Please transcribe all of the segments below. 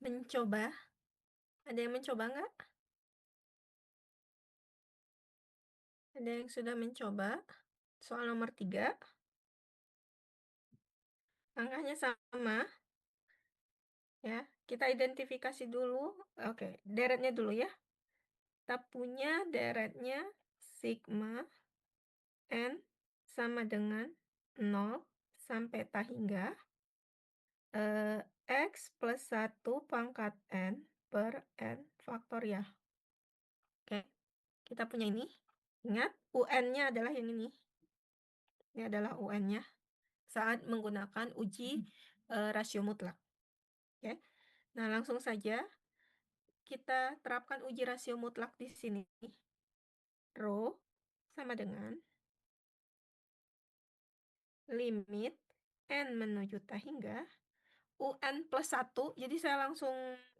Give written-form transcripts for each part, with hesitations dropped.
mencoba. Ada yang mencoba nggak? Ada yang sudah mencoba? Soal nomor 3. Angkanya sama. Ya, kita identifikasi dulu. Oke, deretnya dulu ya. Kita punya deretnya sigma n sama dengan 0 sampai tak hingga x plus 1 pangkat n per n faktorial. Oke, kita punya ini. Ingat, UN-nya adalah yang ini. Ini adalah UN-nya saat menggunakan uji rasio mutlak. Oke. Nah, langsung saja kita terapkan uji rasio mutlak di sini. Rho sama dengan limit n menuju tak hingga UN plus 1. Jadi saya langsung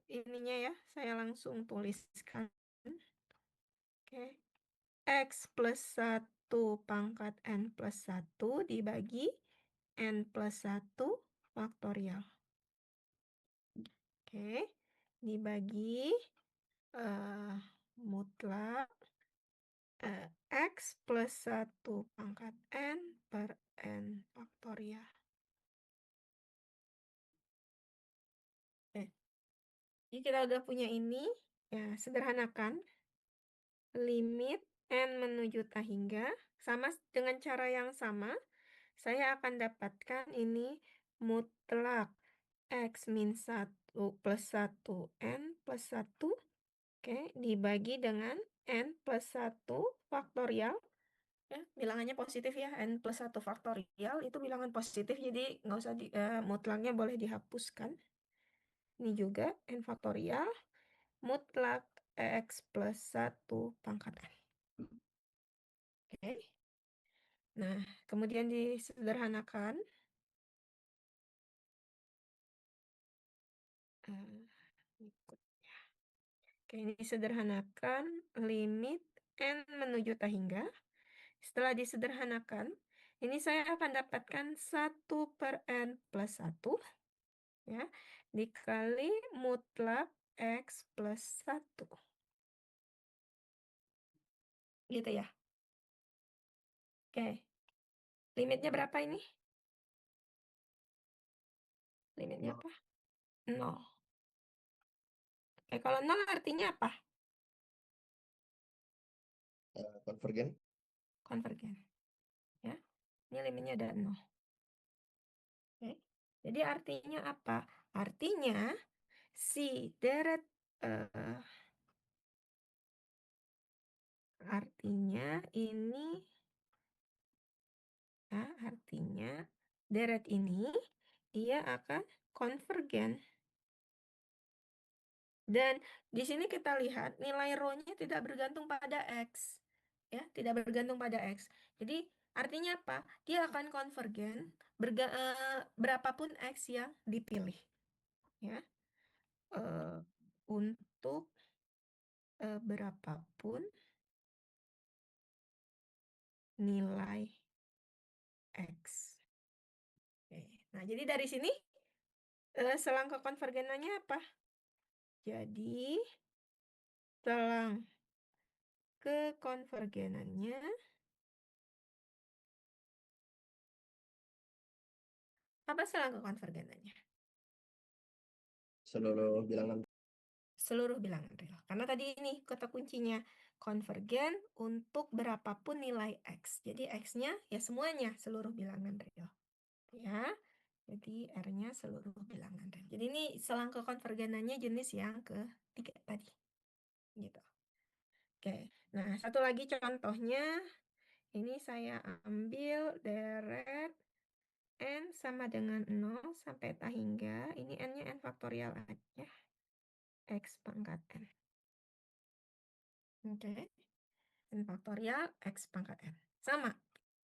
ininya ya, saya langsung tuliskan. Oke. X plus 1 pangkat n plus 1 dibagi n plus 1 faktorial. Oke, dibagi mutlak X plus 1 pangkat N per N faktorial. Jadi kita udah punya ini. Ya, sederhanakan. Limit N menuju tak hingga. Sama dengan cara yang sama. Saya akan dapatkan ini mutlak X min 1 plus 1 N plus 1. Oke, dibagi dengan N plus 1 faktorial. Ya, bilangannya positif ya, n plus 1 faktorial itu bilangan positif, jadi nggak usah mutlaknya boleh dihapuskan. Ini juga n faktorial mutlak x plus 1 pangkat n. Oke. Nah, kemudian disederhanakan. Oke, ini disederhanakan limit n menuju tak hingga. Setelah disederhanakan, ini saya akan dapatkan 1 per n plus 1. Ya, dikali mutlak X plus 1. Gitu ya. Oke. Limitnya berapa ini? Limitnya apa? 0. Oke, kalau 0 artinya apa? Konvergen. Konvergen. Ya. Ini limitnya ada 0. Oke. Jadi artinya apa? Artinya si deret artinya ini ya, artinya deret ini dia akan konvergen. Dan di sini kita lihat nilai rho-nya tidak bergantung pada X. Ya, tidak bergantung pada X. Jadi artinya apa? Dia akan konvergen berapapun X yang dipilih. Ya. Untuk berapapun nilai X. Oke. Nah, jadi dari sini selang kekonvergenannya apa? Jadi selang kekonvergenannya apa selang kekonvergenannya? Seluruh bilangan. Seluruh bilangan real. Karena tadi ini kata kuncinya konvergen untuk berapapun nilai X. Jadi X-nya ya semuanya seluruh bilangan real. Ya. Jadi R-nya seluruh bilangan real. Jadi ini selang kekonvergenannya jenis yang ketiga tadi. Gitu. Oke. Nah, satu lagi contohnya. Ini saya ambil deret N sama dengan 0 sampai tak hingga. Ini N-nya N faktorial aja. X pangkat N. Oke. N faktorial X pangkat N. Sama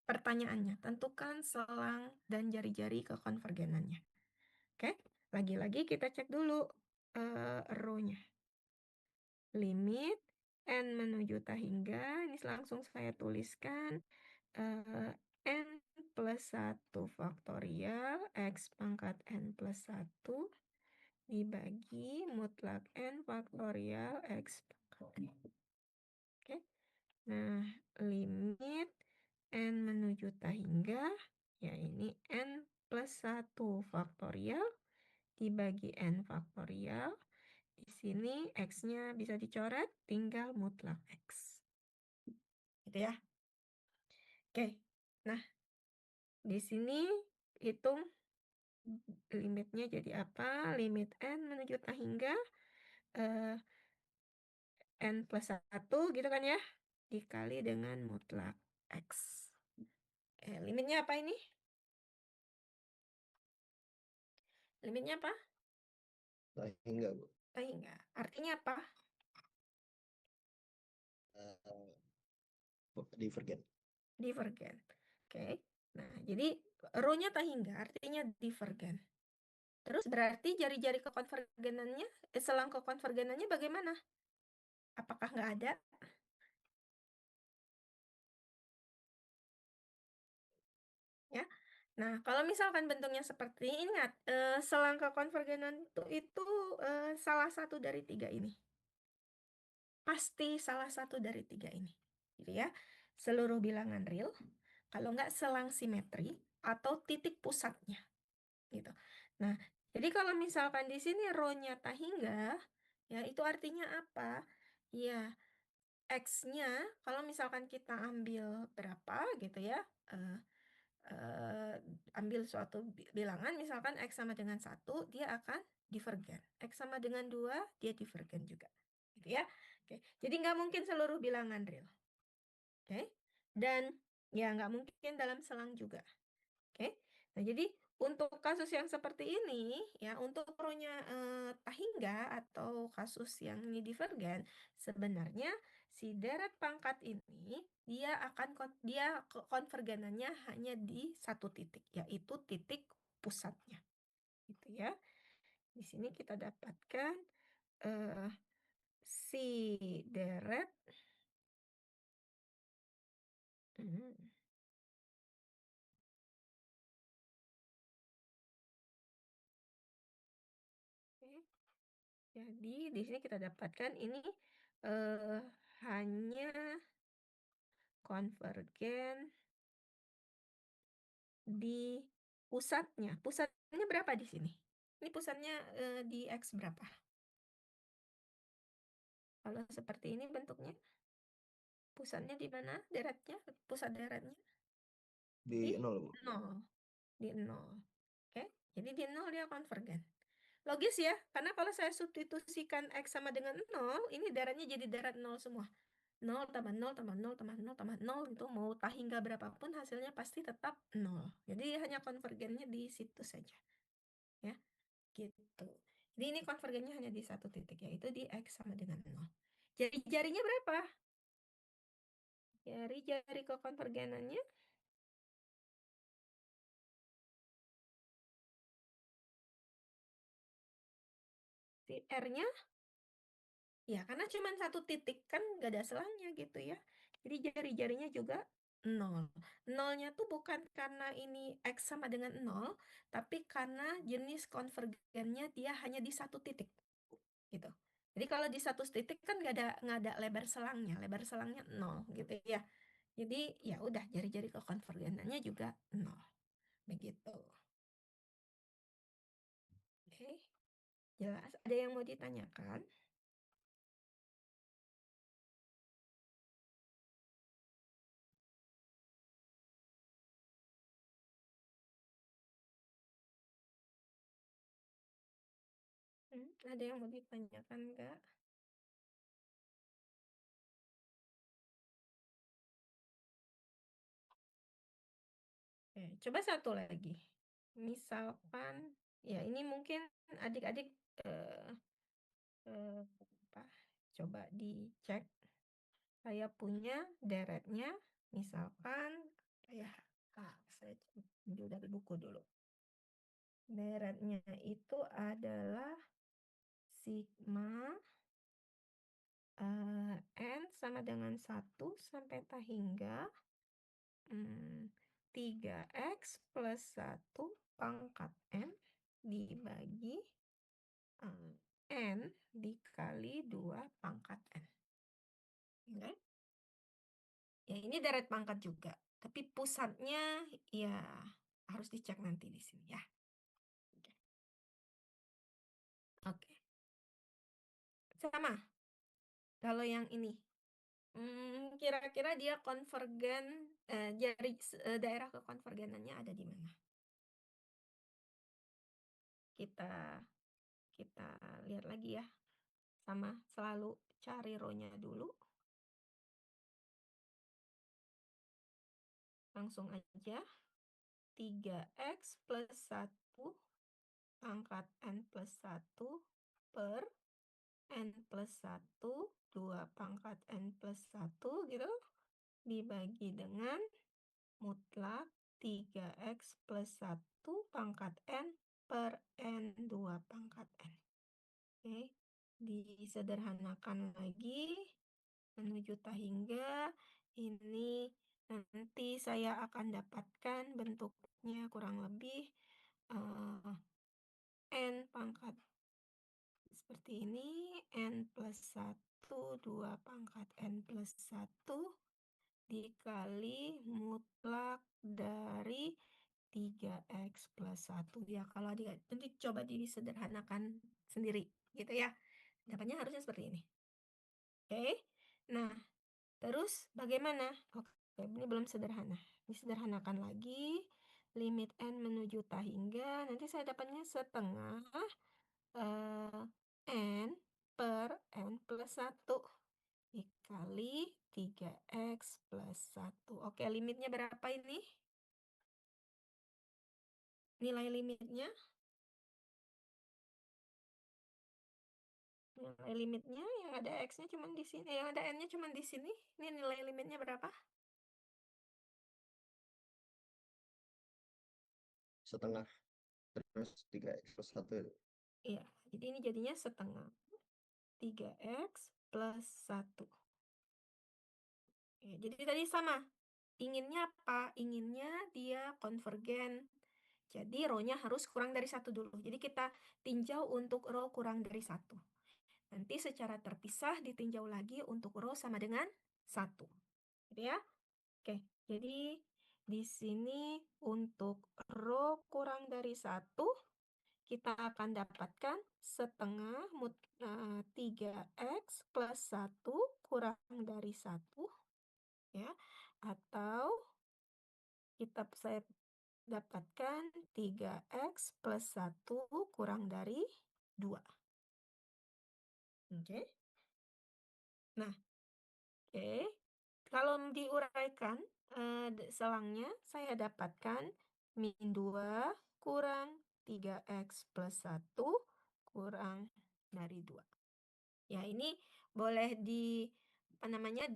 pertanyaannya. Tentukan selang dan jari-jari kekonvergenannya. Oke. Lagi-lagi kita cek dulu rho-nya. Limit N menuju tak hingga. Ini langsung saya tuliskan. N plus 1 faktorial X pangkat N plus 1 dibagi mutlak N faktorial X pangkat N. Oke. Nah, limit N menuju tak hingga, ya ini N plus 1 faktorial dibagi N faktorial. Di sini X-nya bisa dicoret, tinggal mutlak X. Gitu ya. Oke. Nah, di sini hitung limitnya jadi apa? Limit N menuju tak hingga eh, N plus 1 gitu kan ya. Dikali dengan mutlak X. Limitnya apa ini? Limitnya apa? Nah, hingga Bu. Tak hingga. Artinya apa? Divergen. Divergen. Oke. Nah, jadi rho-nya tak hingga artinya divergen. Terus berarti jari-jari kekonvergenannya, selang kekonvergenannya bagaimana? Apakah nggak ada? Ya. Nah, kalau misalkan bentuknya seperti ini, ingat, selang kekonvergenan itu salah satu dari tiga ini. Pasti salah satu dari tiga ini. Gitu ya. Seluruh bilangan real, kalau nggak selang simetri, atau titik pusatnya. Gitu. Nah, jadi kalau misalkan di sini rho-nya tak hingga, ya itu artinya apa? Ya, X-nya, kalau misalkan kita ambil berapa gitu ya, eh, eh, ambil suatu bilangan, misalkan X sama dengan 1, dia akan divergen. X sama dengan 2, dia divergen juga. Gitu ya. Oke. Jadi nggak mungkin seluruh bilangan real. Oke. Dan ya nggak mungkin dalam selang juga. Oke. Nah, jadi untuk kasus yang seperti ini, ya untuk pro-nya tak hingga atau kasus yang ini divergen, sebenarnya si deret pangkat ini dia konvergenannya hanya di satu titik, yaitu titik pusatnya, gitu ya. Di sini kita dapatkan eh, si deret hmm, oke. Jadi di sini kita dapatkan ini eh, hanya konvergen di pusatnya. Pusatnya berapa di sini? Ini pusatnya di X berapa? Kalau seperti ini bentuknya, pusatnya di mana? Deretnya, pusat deretnya di Di 0 Bu. 0. Di 0. Oke, jadi di 0 dia konvergen. Logis ya, karena kalau saya substitusikan X sama dengan 0, ini deretnya jadi deret 0 semua. 0 tambah 0 tambah 0 tambah 0 tambah 0 itu mau tak hingga berapapun hasilnya pasti tetap 0. Jadi hanya konvergennya di situ saja. Ya. Gitu. Jadi ini konvergennya hanya di satu titik, yaitu di X sama dengan 0. Jadi jarinya berapa? Jari-jari kekonvergenannya, si R-nya, ya karena cuma satu titik, kan nggak ada selangnya gitu ya. Jadi jari-jarinya juga 0. Nolnya tuh bukan karena ini X sama dengan 0, tapi karena jenis konvergennya dia hanya di satu titik. Gitu. Jadi kalau di satu titik kan nggak ada lebar selangnya 0 gitu ya. Jadi ya udah jari-jari kekonvergenannya juga 0. Begitu. Oke, jelas. Ada yang mau ditanyakan? Ada yang mau ditanyakan nggak? Coba satu lagi. Misalkan, ya ini mungkin adik-adik eh, apa? Coba dicek. Saya punya deretnya, misalkan ya, saya ambil dari buku dulu. Deretnya itu adalah sigma N sama dengan 1 sampai tak hingga 3X plus 1 pangkat N dibagi N dikali 2 pangkat N. Oke? Ya, ini deret pangkat juga. Tapi pusatnya ya harus dicek nanti di sini ya. Oke. Oke. Sama. Kalau yang ini. Kira-kira dia konvergen, daerah kekonvergenannya ada di mana? Kita kita lihat lagi ya. Sama, selalu cari row-nya dulu. Langsung aja. 3x plus 1 pangkat n plus 1 per n plus 1, 2 pangkat n plus 1 gitu. Dibagi dengan mutlak 3x plus 1 pangkat n per n 2 pangkat n. Oke, disederhanakan lagi menuju hingga ini nanti saya akan dapatkan bentuknya kurang lebih n pangkat seperti ini, n plus 1, 2 pangkat n plus 1 dikali mutlak dari 3x plus 1. Ya, kalau nanti coba disederhanakan sendiri gitu ya. Dapatnya harusnya seperti ini. Oke. Nah, terus bagaimana? Oke, ini belum sederhana. Disederhanakan lagi. Limit n menuju hingga. Nanti saya dapatnya setengah n per n plus 1 dikali 3x plus 1. Oke, limitnya berapa ini? Nilai limitnya? Nilai limitnya yang ada x-nya cuma di sini, yang ada n-nya cuma di sini. Ini nilai limitnya berapa? Setengah terus 3x plus 1. Iya, jadi ini jadinya setengah 3x plus 1. Ya, jadi tadi sama. Inginnya apa? Inginnya dia konvergen. Jadi row-nya harus kurang dari 1 dulu. Jadi kita tinjau untuk row kurang dari 1. Nanti secara terpisah ditinjau lagi untuk row sama dengan 1. Gitu ya. Oke, jadi di sini untuk row kurang dari 1, kita akan dapatkan setengah 3x plus 1 kurang dari 1. Ya, atau saya dapatkan 3x plus 1 kurang dari 2. Oke. Nah, oke. Kalau diuraikan selangnya, saya dapatkan min 2 kurang 3x plus 1 kurang dari 2. Ya, ini boleh dikenakan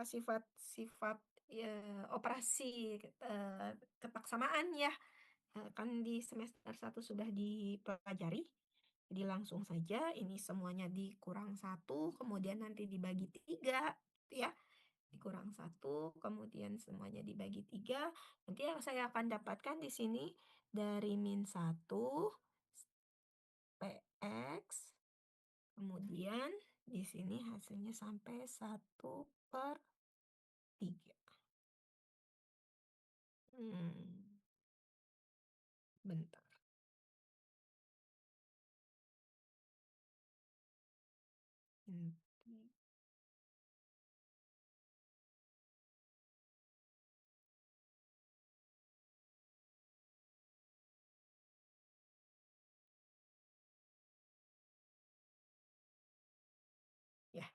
sifat ya, operasi ketaksamaan ya. Kan di semester 1 sudah dipelajari. Jadi langsung saja ini semuanya dikurang 1, kemudian nanti dibagi 3, ya. Dikurang 1, kemudian semuanya dibagi 3. Nanti saya akan dapatkan di sini dari min 1 px, kemudian di sini hasilnya sampai 1 per 3. Bentar. Ya.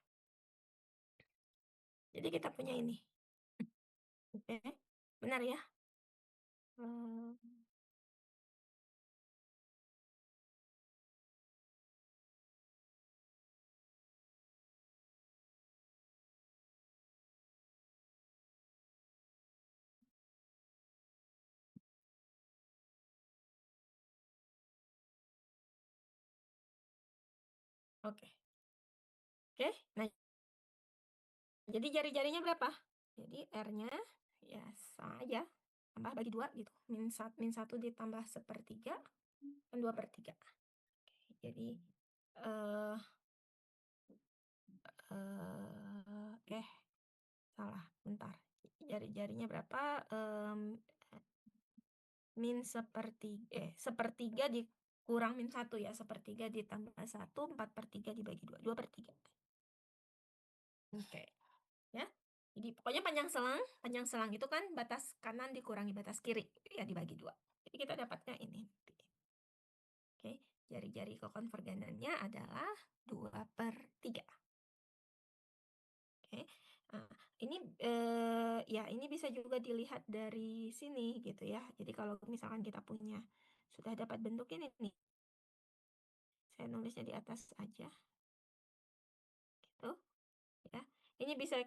Jadi kita punya ini. Oke. Benar ya? Oke. Oke. Nah, jadi jari-jarinya berapa? Jadi R-nya ya sama aja. Tambah bagi 2 gitu. Min 1 ditambah 1/3 kan 2/3. Jadi eh salah, bentar. Jari-jarinya berapa? Sepertiga dikurang -1 ya. Sepertiga ditambah 1, 4/3 dibagi 2. 2/3. Oke. Ya. Jadi pokoknya panjang selang itu kan batas kanan dikurangi batas kiri. Ya dibagi 2. Jadi kita dapatnya ini. Oke. Jari-jari kekonvergenannya adalah 2/3. Oke. Nah, ini ya ini bisa juga dilihat dari sini gitu ya. Jadi kalau misalkan kita punya sudah dapat bentuk ini nih. Saya nulisnya di atas aja. Gitu ya. Ini bisa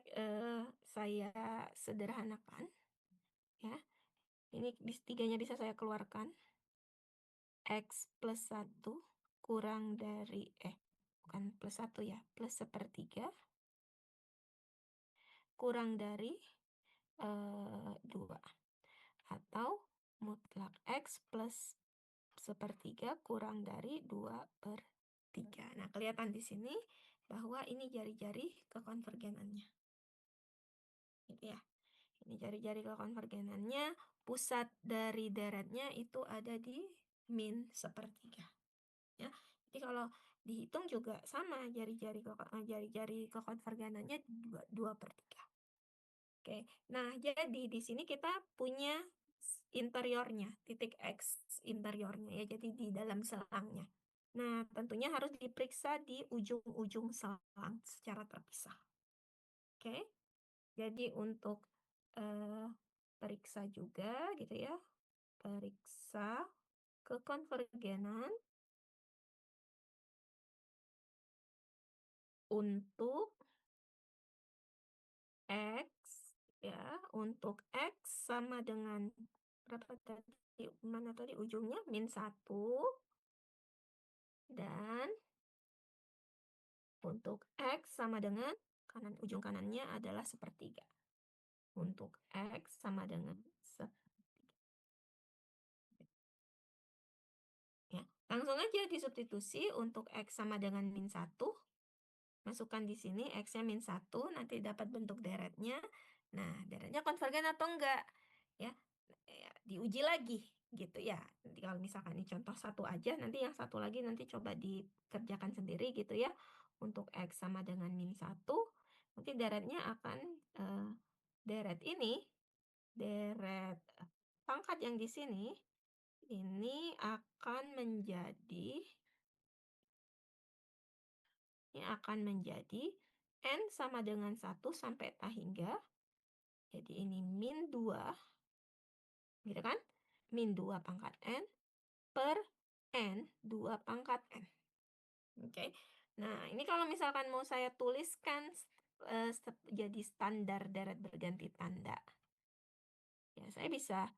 saya sederhanakan ya. Ini tiganya bisa saya keluarkan. X plus 1 kurang dari bukan plus 1 ya, plus 1/3 kurang dari 2. Atau mutlak X plus 1/3 kurang dari 2/3. Nah, kelihatan di sini bahwa ini jari-jari kekonvergenannya. Gitu ya. Ini jari-jari kekonvergenannya, pusat dari deretnya itu ada di -1/3. Ya. Jadi kalau dihitung juga sama jari-jari kekonvergenannya 2/3. Oke. Nah, jadi di sini kita punya interiornya, titik X interiornya ya, jadi di dalam selangnya. Nah, tentunya harus diperiksa di ujung-ujung selang secara terpisah. Oke. Jadi untuk periksa juga gitu ya, periksa kekonvergenan untuk X ya, untuk X sama dengan berapa tadi? Mana tadi ujungnya? -1. Dan untuk X sama dengan ujung kanannya adalah 1/3. Untuk X sama dengan 1/3. Ya, langsung aja disubstitusi untuk X sama dengan -1. Masukkan di sini X-nya -1, nanti dapat bentuk deretnya. Nah, deretnya konvergen atau enggak? Ya, diuji lagi gitu ya. Nanti kalau misalkan ini contoh satu aja, nanti yang satu lagi nanti coba dikerjakan sendiri gitu ya. Untuk X sama dengan -1, nanti deretnya akan deret ini, deret pangkat yang di sini, ini akan menjadi N sama dengan 1 sampai ta hingga. Jadi ini -2, gitu kan? -2 pangkat N per N 2 pangkat N. Oke. Nah, ini kalau misalkan mau saya tuliskan jadi standar deret berganti tanda. Ya, saya bisa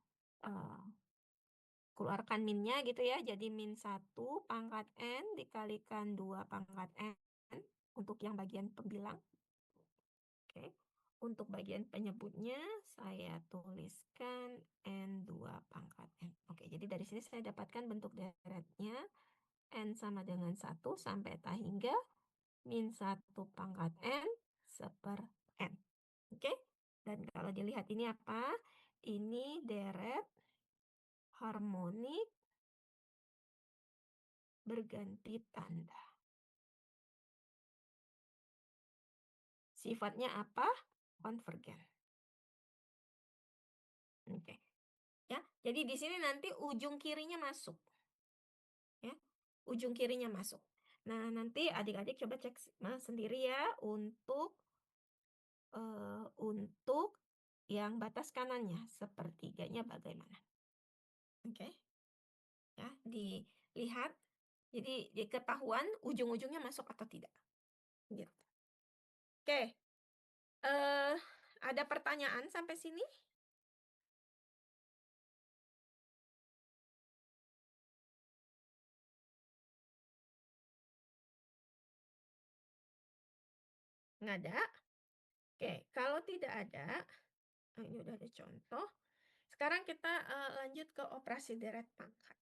keluarkan minnya gitu ya. Jadi -1 pangkat N dikalikan 2 pangkat N untuk yang bagian pembilang. Oke. Untuk bagian penyebutnya saya tuliskan N2 pangkat N. Oke, jadi dari sini saya dapatkan bentuk deretnya N sama dengan 1 sampai ta hingga -1 pangkat N seper N. Oke? Dan kalau dilihat ini apa? Ini deret harmonik berganti tanda. Sifatnya apa? Konvergen. Oke. Ya, jadi di sini nanti ujung kirinya masuk. Ya, ujung kirinya masuk. Nah, nanti adik-adik coba cek sendiri ya untuk yang batas kanannya, sepertiganya bagaimana. Oke. Ya, dilihat. Jadi diketahuan ujung-ujungnya masuk atau tidak. Gitu. Oke. Ada pertanyaan sampai sini? Nggak ada? Oke, kalau tidak ada, ini udah ada contoh. Sekarang kita lanjut ke operasi deret pangkat.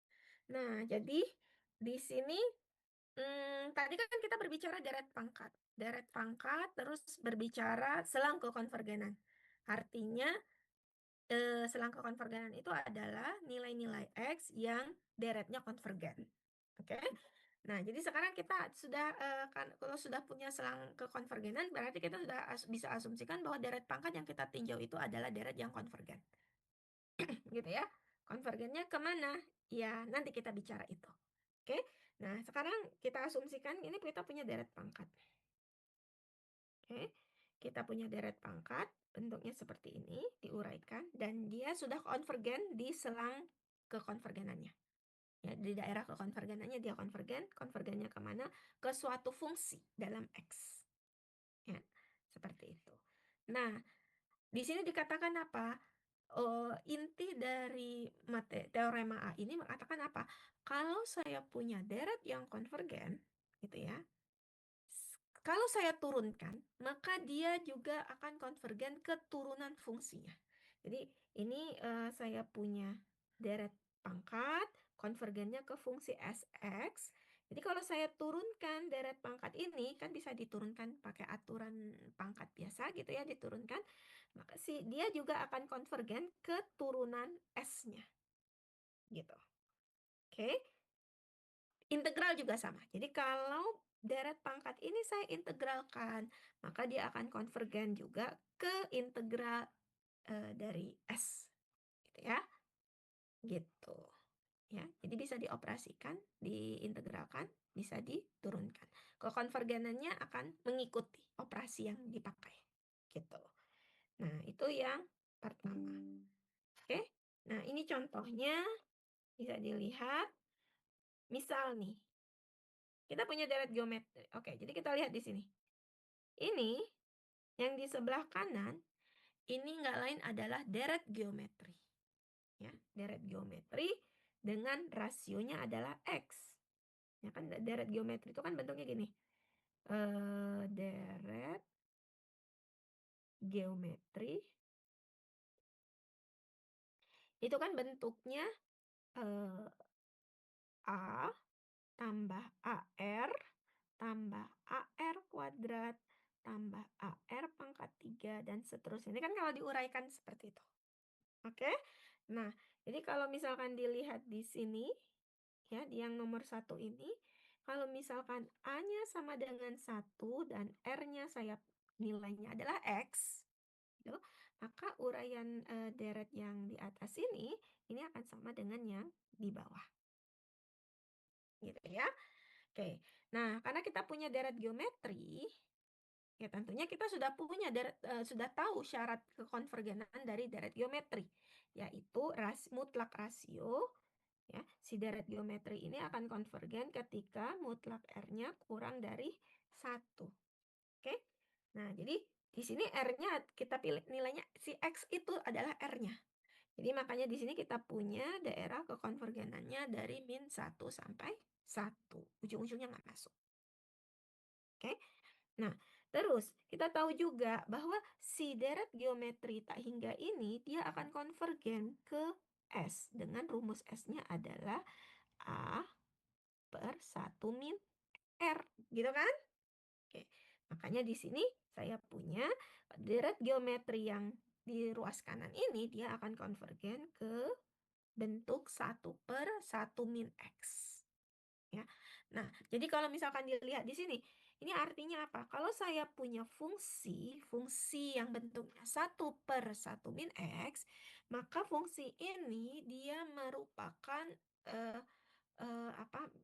Nah, jadi di sini tadi kan kita berbicara deret pangkat. Deret pangkat terus berbicara selang kekonvergenan. Artinya selang kekonvergenan itu adalah nilai-nilai X yang deretnya konvergen. Oke? Nah, jadi sekarang kita sudah kan kalau sudah punya selang kekonvergenan berarti kita sudah bisa asumsikan bahwa deret pangkat yang kita tinjau itu adalah deret yang konvergen. Gitu ya. Konvergennya kemana? Ya, nanti kita bicara itu. Oke? Nah, sekarang kita asumsikan ini kita punya deret pangkat. Oke? Kita punya deret pangkat, bentuknya seperti ini, diuraikan, dan dia sudah konvergen di selang kekonvergenannya. Ya, di daerah kekonvergenannya dia konvergen, konvergennya kemana? Ke suatu fungsi dalam X. Ya, seperti itu. Nah, di sini dikatakan apa? Inti dari teorema A ini mengatakan apa? Kalau saya punya deret yang konvergen, gitu ya, kalau saya turunkan, maka dia juga akan konvergen ke turunan fungsinya. Jadi ini saya punya deret pangkat, konvergennya ke fungsi Sx. Jadi kalau saya turunkan deret pangkat ini, kan bisa diturunkan pakai aturan pangkat biasa gitu ya, diturunkan. Maka dia juga akan konvergen ke turunan S-nya. Gitu. Oke. Integral juga sama. Jadi kalau deret pangkat ini saya integralkan, maka dia akan konvergen juga ke integral dari S. Gitu ya. Gitu. Ya, jadi bisa dioperasikan, diintegralkan, bisa diturunkan. Kekonvergenannya akan mengikuti operasi yang dipakai. Gitu. Nah, itu yang pertama. Oke. Nah, ini contohnya bisa dilihat. Misal nih, kita punya deret geometri. Oke, jadi kita lihat di sini. Ini yang di sebelah kanan, ini nggak lain adalah deret geometri. Ya, deret geometri dengan rasionya adalah X. Ya kan deret geometri itu kan bentuknya gini. Deret geometri itu kan bentuknya A tambah AR tambah AR kuadrat tambah AR pangkat 3 dan seterusnya. Ini kan kalau diuraikan seperti itu. Oke? Nah, jadi kalau misalkan dilihat di sini, ya, di yang nomor 1 ini, kalau misalkan A-nya sama dengan 1 dan R-nya saya nilainya adalah X, gitu, maka uraian deret yang di atas ini akan sama dengan yang di bawah. Gitu ya. Oke. Nah, karena kita punya deret geometri, ya tentunya kita sudah punya sudah tahu syarat kekonvergenan dari deret geometri, yaitu mutlak rasio, ya. Si deret geometri ini akan konvergen ketika mutlak R-nya kurang dari 1. Oke? Nah, jadi di sini R-nya kita pilih nilainya si X itu adalah R-nya. Jadi makanya di sini kita punya daerah kekonvergenannya dari min 1 sampai 1. Ujung-ujungnya nggak masuk. Oke? Nah, terus kita tahu juga bahwa si deret geometri tak hingga ini dia akan konvergen ke S dengan rumus S-nya adalah A per 1 min R. Gitu kan? Oke. Makanya di sini saya punya deret geometri yang di ruas kanan ini dia akan konvergen ke bentuk 1 per 1 min X. Ya. Nah, jadi kalau misalkan dilihat di sini, ini artinya apa? Kalau saya punya fungsi yang bentuknya 1 per 1 min X, maka fungsi ini dia merupakan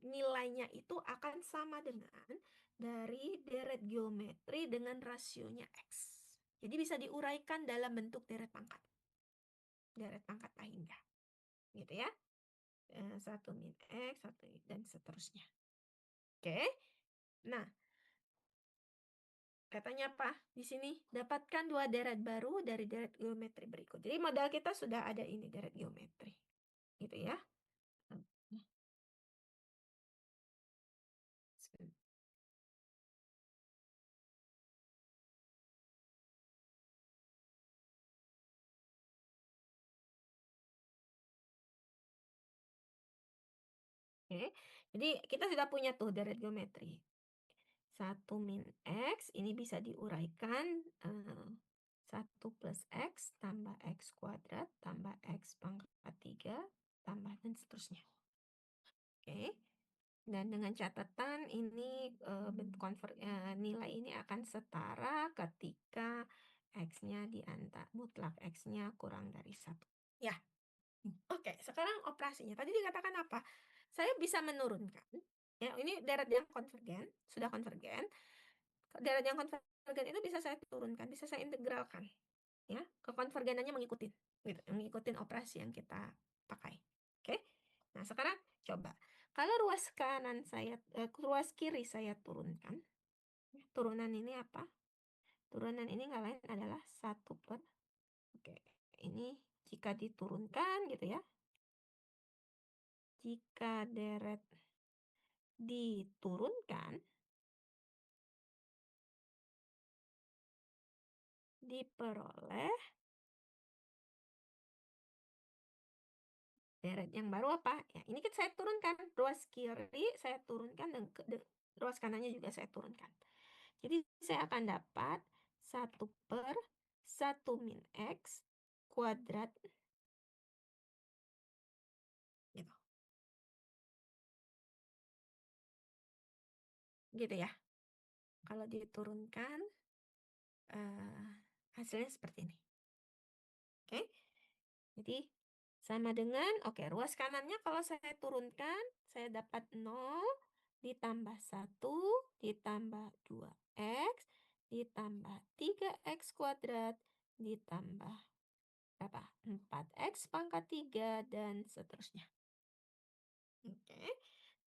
nilainya itu akan sama dengan dari deret geometri dengan rasionya X. Jadi bisa diuraikan dalam bentuk deret pangkat. Deret pangkat tak hingga. Gitu ya. 1 min X, 1 dan seterusnya. Oke. Nah, katanya apa? Di sini dapatkan 2 deret baru dari deret geometri berikut. Jadi modal kita sudah ada ini deret geometri. Gitu ya. Oke, jadi kita sudah punya tuh deret geometri. 1 min X ini bisa diuraikan, 1 plus X tambah X kuadrat tambah X pangkat 3 tambah dan seterusnya. Oke. Dan dengan catatan ini nilai ini akan setara ketika X-nya mutlak X-nya kurang dari 1. Ya. Oke, sekarang operasinya. Tadi dikatakan apa? Saya bisa menurunkan. Ya, ini deret yang konvergen, sudah konvergen. Deret yang konvergen itu bisa saya turunkan, bisa saya integralkan. Ya, kekonvergenannya mengikuti gitu, mengikuti operasi yang kita pakai. Oke. Nah, sekarang coba. Kalau ruas kiri saya turunkan, turunan ini apa? Turunan ini nggak lain adalah 1 per, oke, ini jika diturunkan gitu ya, jika deret diturunkan, diperoleh deret yang baru apa? Ya, ini kan saya turunkan, ruas kiri saya turunkan dan ruas kanannya juga saya turunkan. Jadi saya akan dapat 1 per 1 min X kuadrat gitu. Gitu ya. Kalau diturunkan hasilnya seperti ini. Oke. Jadi sama dengan ruas kanannya kalau saya turunkan saya dapat 0 ditambah 1 ditambah 2X ditambah 3X kuadrat ditambah berapa? 4X pangkat 3 dan seterusnya. Oke.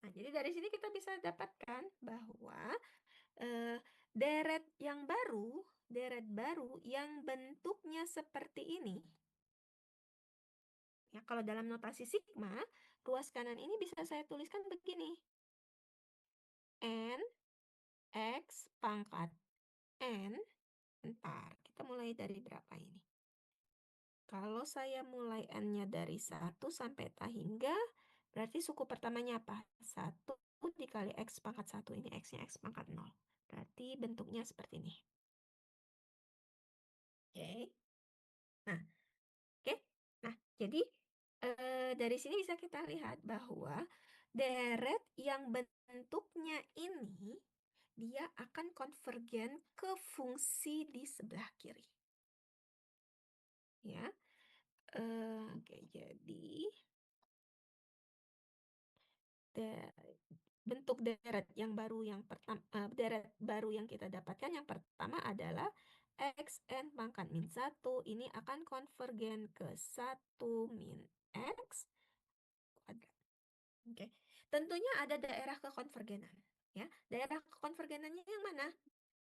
Nah, jadi dari sini kita bisa dapatkan bahwa deret baru yang bentuknya seperti ini. Ya, kalau dalam notasi sigma, ruas kanan ini bisa saya tuliskan begini. N X pangkat N. Ntar, kita mulai dari berapa ini? Kalau saya mulai N-nya dari 1 sampai hingga, berarti suku pertamanya apa? 1 dikali X pangkat 1. Ini X-nya X pangkat 0. Berarti bentuknya seperti ini. Oke. Nah, oke. Nah, jadi dari sini bisa kita lihat bahwa deret yang bentuknya ini dia akan konvergen ke fungsi di sebelah kiri. Ya. Oke, jadi bentuk deret yang baru yang pertama, deret baru yang kita dapatkan yang pertama adalah xn pangkat min 1 ini akan konvergen ke 1 min x kuadrat. Oke. Tentunya ada daerah kekonvergenan, ya. Daerah kekonvergenannya yang mana?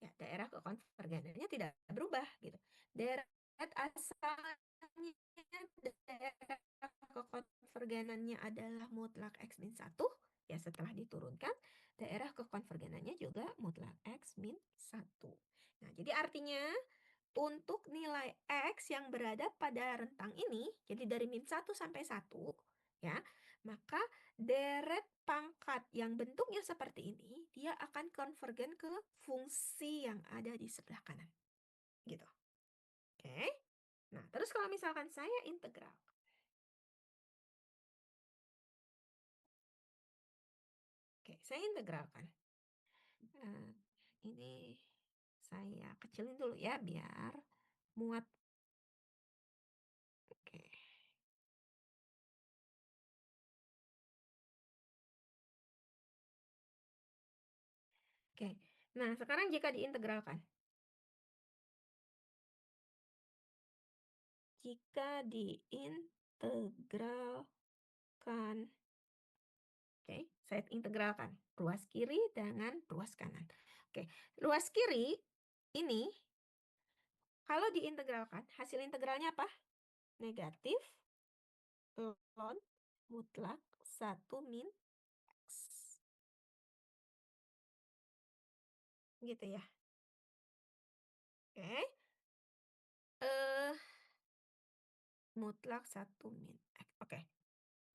Ya, daerah kekonvergenannya tidak berubah gitu. Deret asalnya daerah kekonvergenannya adalah mutlak X min 1. Ya, setelah diturunkan, daerah kekonvergenannya juga mutlak X min 1. Nah, jadi artinya untuk nilai X yang berada pada rentang ini, jadi dari min 1 sampai 1, ya, maka deret pangkat yang bentuknya seperti ini, dia akan konvergen ke fungsi yang ada di sebelah kanan. Gitu. Oke. Nah, terus kalau misalkan saya integral. Oke, saya integralkan. Ini saya kecilin dulu ya, biar muat. Oke. Oke. Nah, sekarang jika diintegralkan. Jika diintegralkan. Oke, saya integralkan ruas kiri dengan ruas kanan. Oke, ruas kiri ini kalau diintegralkan, hasil integralnya apa? Negatif ln mutlak 1 min X. Gitu ya. Oke. Mutlak 1 min X. Oke.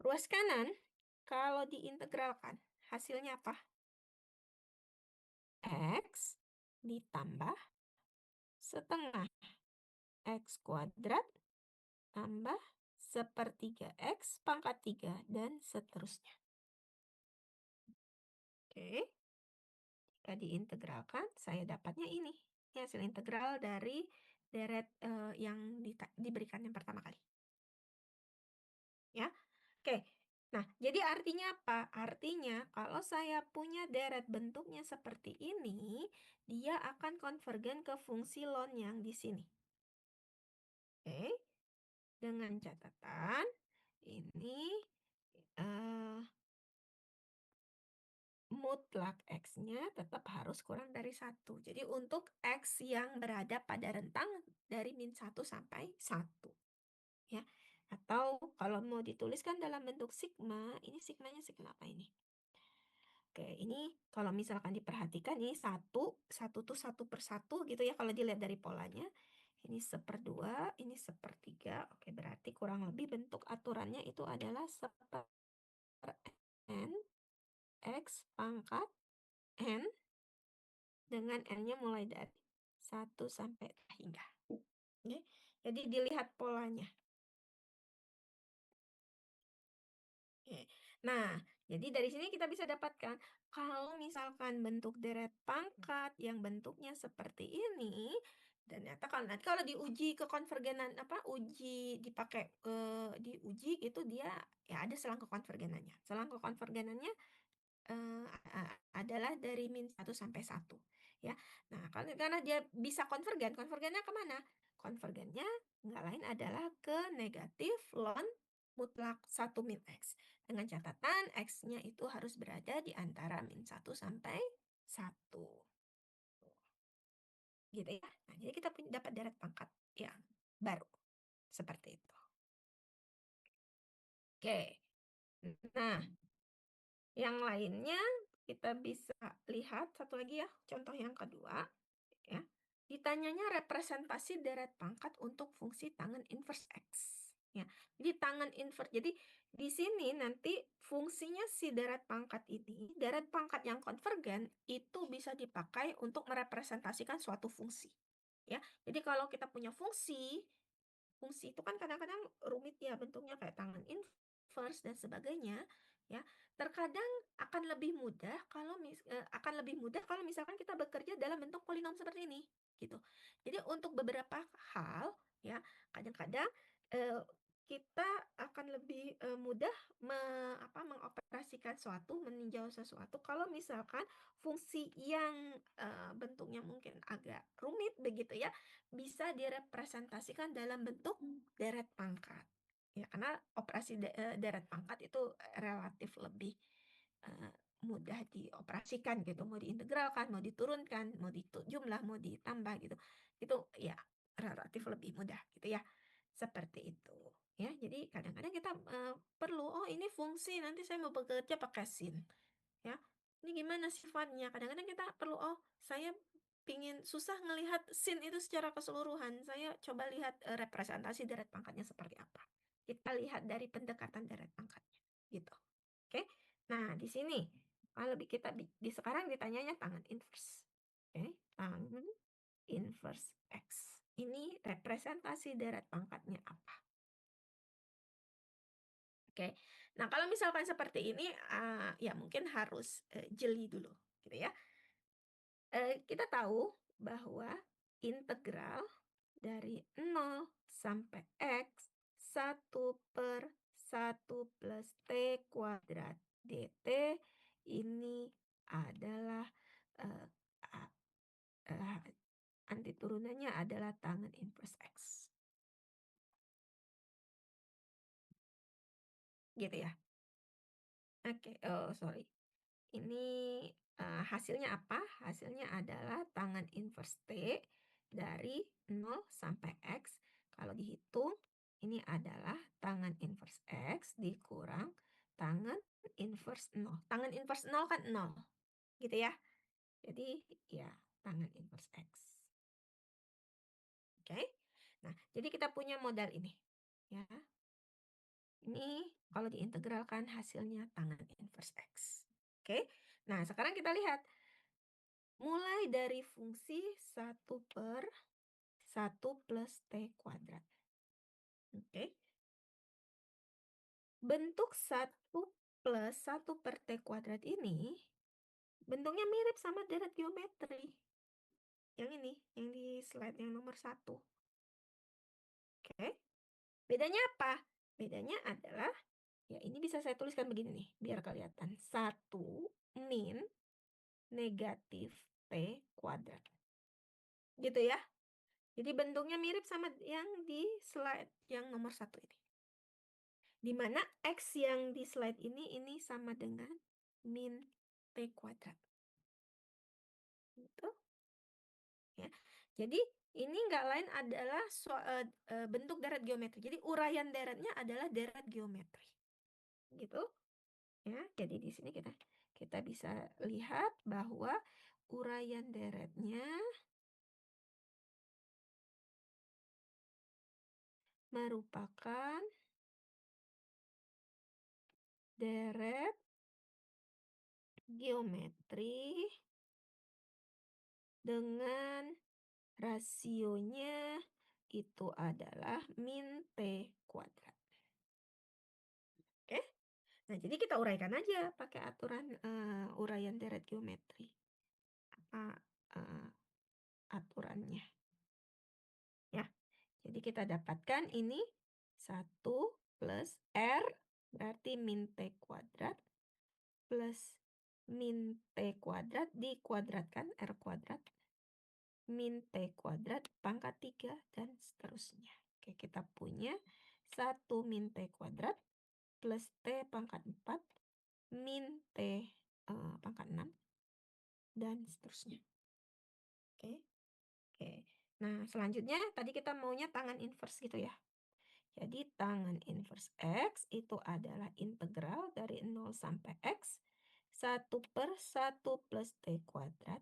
Ruas kanan Kalau diintegralkan, hasilnya apa? X ditambah setengah X kuadrat tambah sepertiga X pangkat 3 dan seterusnya. Oke, jika diintegralkan, saya dapatnya ini. Ini hasil integral dari deret yang diberikan yang pertama kali. Ya, oke. Nah, jadi artinya apa? Artinya kalau saya punya deret bentuknya seperti ini, dia akan konvergen ke fungsi ln yang di sini. Oke, dengan catatan ini mutlak X-nya tetap harus kurang dari 1. Jadi untuk X yang berada pada rentang dari -1 sampai 1. Ya. Atau kalau mau dituliskan dalam bentuk sigma, ini sigmanya sigma apa ini? Oke, ini kalau misalkan diperhatikan ini 1 tuh 1/1 gitu ya kalau dilihat dari polanya. Ini 1/2, ini 1/3. Oke, berarti kurang lebih bentuk aturannya itu adalah 1/n X pangkat N dengan N-nya mulai dari 1 sampai hingga. Oke, jadi dilihat polanya. Oke. Nah, jadi dari sini kita bisa dapatkan kalau misalkan bentuk deret pangkat yang bentuknya seperti ini, dan ternyata kalau nanti kalau diuji kekonvergenan uji dipakai diuji itu dia ya ada selang kekonvergenannya. Selang kekonvergenannya adalah dari -1 sampai 1 ya. Nah, karena dia bisa konvergennya kemana? Konvergennya nggak lain adalah ke negatif ln mutlak 1 min X. Dengan catatan X-nya itu harus berada di antara -1 sampai 1. Gitu ya. Nah, jadi kita dapat deret pangkat yang baru. Seperti itu. Oke. Nah, yang lainnya kita bisa lihat satu lagi ya, contoh yang kedua ya. Ditanyanya representasi deret pangkat untuk fungsi tangen inverse X. Ya. Jadi tangen inverse. Jadi di sini nanti fungsinya si deret pangkat ini, deret pangkat yang konvergen itu bisa dipakai untuk merepresentasikan suatu fungsi. Ya. Jadi kalau kita punya fungsi itu kan kadang-kadang rumit ya bentuknya kayak tangan inverse dan sebagainya ya. Terkadang akan lebih mudah kalau misalkan kita bekerja dalam bentuk polinom seperti ini gitu. Jadi untuk beberapa hal ya kadang-kadang kita akan lebih mudah mengoperasikan meninjau sesuatu kalau misalkan fungsi yang bentuknya mungkin agak rumit begitu ya bisa direpresentasikan dalam bentuk deret pangkat. Ya, karena operasi deret pangkat itu relatif lebih mudah dioperasikan gitu, mau diintegralkan, mau diturunkan, mau jumlah, mau ditambah gitu. Itu ya relatif lebih mudah gitu ya. Seperti itu. Ya, jadi kadang-kadang kita perlu, oh ini fungsi, nanti saya mau bekerja pakai sin. Ya, ini gimana sifatnya? Kadang-kadang kita perlu, oh saya pingin susah ngelihat sin itu secara keseluruhan. Saya coba lihat representasi deret pangkatnya seperti apa. Kita lihat dari pendekatan deret pangkatnya. Gitu. Oke. Nah, di sini kalau kita di sekarang ditanyanya tangan inverse. Oke, tangan inverse X. Ini representasi deret pangkatnya apa? Oke. Nah, kalau misalkan seperti ini ya mungkin harus jeli dulu gitu ya. Kita tahu bahwa integral dari 0 sampai X 1/1 plus T kuadrat dt ini adalah anti turunannya adalah tangen inverse X. Gitu ya. Oke, oh sorry. Ini hasilnya apa? Hasilnya adalah tangen inverse T dari 0 sampai X. Kalau dihitung, ini adalah tangen inverse X dikurang tangen inverse 0. Tangen inverse 0 kan 0. Gitu ya. Jadi ya tangen inverse X. Oke. Nah, jadi kita punya modal ini. Ya. Ini kalau diintegralkan hasilnya tangan inverse X. Oke, nah sekarang kita lihat. Mulai dari fungsi 1/1 plus T kuadrat. Oke. Bentuk 1 plus 1 per T kuadrat ini bentuknya mirip sama deret geometri. Yang ini, yang di slide yang nomor 1. Oke. Bedanya apa? Bedanya adalah, ya ini bisa saya tuliskan begini nih, biar kelihatan. 1 min negatif T kuadrat. Gitu ya. Jadi bentuknya mirip sama yang di slide yang nomor 1 ini. Di mana X yang di slide ini sama dengan min T kuadrat. Gitu. Ya. Jadi ini nggak lain adalah bentuk deret geometri. Jadi uraian deretnya adalah deret geometri. Gitu. Ya, jadi di sini kita bisa lihat bahwa uraian deretnya merupakan deret geometri dengan rasionya itu adalah min T kuadrat. Oke? Nah, jadi kita uraikan aja pakai aturan uraian deret geometri. Apa aturannya? Ya, jadi kita dapatkan ini 1 plus R berarti min T kuadrat plus min T kuadrat dikuadratkan R kuadrat min T kuadrat pangkat 3 dan seterusnya. Oke, kita punya 1 min T kuadrat plus T pangkat 4 min T pangkat 6 dan seterusnya. Oke. Oke. Nah, selanjutnya tadi kita maunya tangan inverse gitu ya. Jadi tangan inverse X itu adalah integral dari 0 sampai X 1/1 plus T kuadrat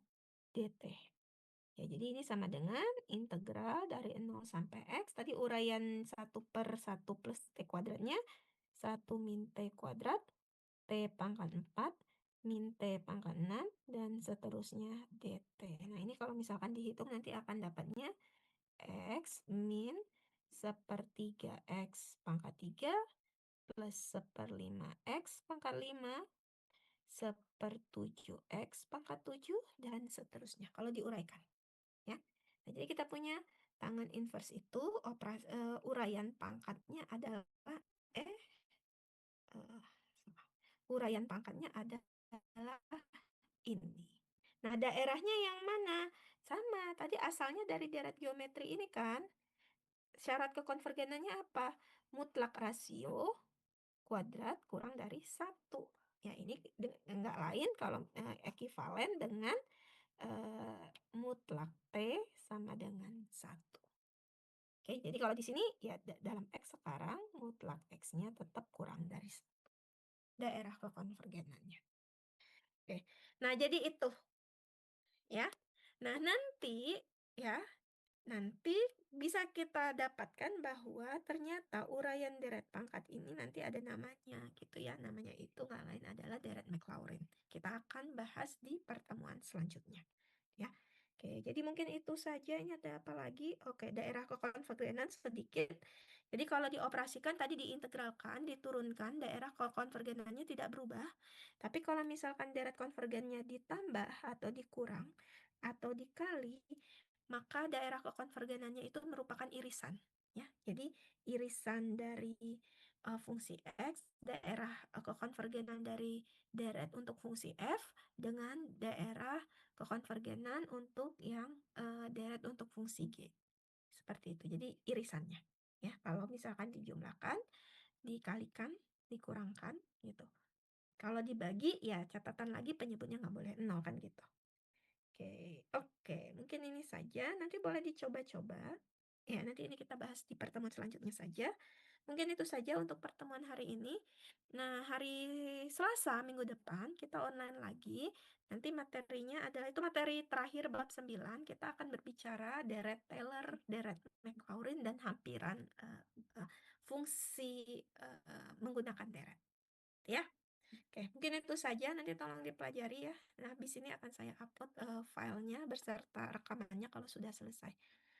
dt. Ya, jadi ini sama dengan integral dari 0 sampai X. Tadi uraian 1/1 plus T kuadratnya 1 min T kuadrat T pangkat 4 min T pangkat 6 dan seterusnya dt. Nah, ini kalau misalkan dihitung nanti akan dapatnya X min 1/3 X pangkat 3 plus 1/5 X pangkat 5 1/7 X pangkat 7 dan seterusnya kalau diuraikan. Ya. Nah, jadi kita punya tangan inverse itu uraian pangkatnya adalah eh uraian pangkatnya adalah ini. Nah, daerahnya yang mana? Sama, tadi asalnya dari deret geometri ini kan. Syarat kekonvergenannya apa? Mutlak rasio kuadrat kurang dari 1. Ya, ini enggak lain kalau ekivalen dengan mutlak T sama dengan 1. Oke, jadi kalau di sini ya dalam X sekarang mutlak X-nya tetap kurang dari 1. Daerah kekonvergenannya. Oke, nah jadi itu ya. Nah nanti ya, nanti bisa kita dapatkan bahwa ternyata uraian deret pangkat ini nanti ada namanya gitu ya. Namanya itu nggak lain adalah deret Maclaurin. Kita akan bahas di pertemuan selanjutnya. Ya. Oke, jadi mungkin itu saja. Ini ada apa lagi? Oke, daerah kekonvergenan sedikit. Jadi kalau dioperasikan tadi diintegralkan, diturunkan, daerah kekonvergenannya tidak berubah. Tapi kalau misalkan deret konvergennya ditambah atau dikurang atau dikali, maka daerah kekonvergenannya itu merupakan irisan. Ya, jadi irisan dari fungsi X, daerah kekonvergenan dari deret untuk fungsi F dengan daerah kekonvergenan untuk yang deret untuk fungsi G. Seperti itu. Jadi irisannya. Ya, kalau misalkan dijumlahkan, dikalikan, dikurangkan gitu. Kalau dibagi ya catatan lagi penyebutnya nggak boleh 0 kan gitu. Oke, mungkin ini saja. Nanti boleh dicoba-coba. Ya, nanti ini kita bahas di pertemuan selanjutnya saja. Mungkin itu saja untuk pertemuan hari ini. Nah, hari Selasa minggu depan kita online lagi. Nanti materinya adalah itu materi terakhir bab 9. Kita akan berbicara deret Taylor, deret Maclaurin, dan hampiran fungsi menggunakan deret. Ya, oke, mungkin itu saja. Nanti tolong dipelajari ya. Nah, habis ini akan saya upload filenya beserta rekamannya kalau sudah selesai.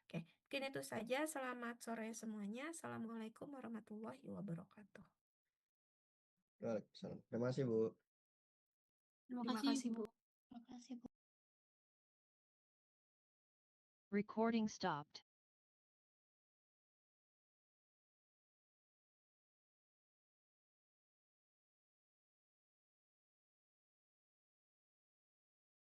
Oke, mungkin itu saja. Selamat sore semuanya. Assalamualaikum warahmatullahi wabarakatuh. Waalaikumsalam. Terima kasih, Bu. Terima kasih, Bu. Terima kasih, Bu. Recording stopped.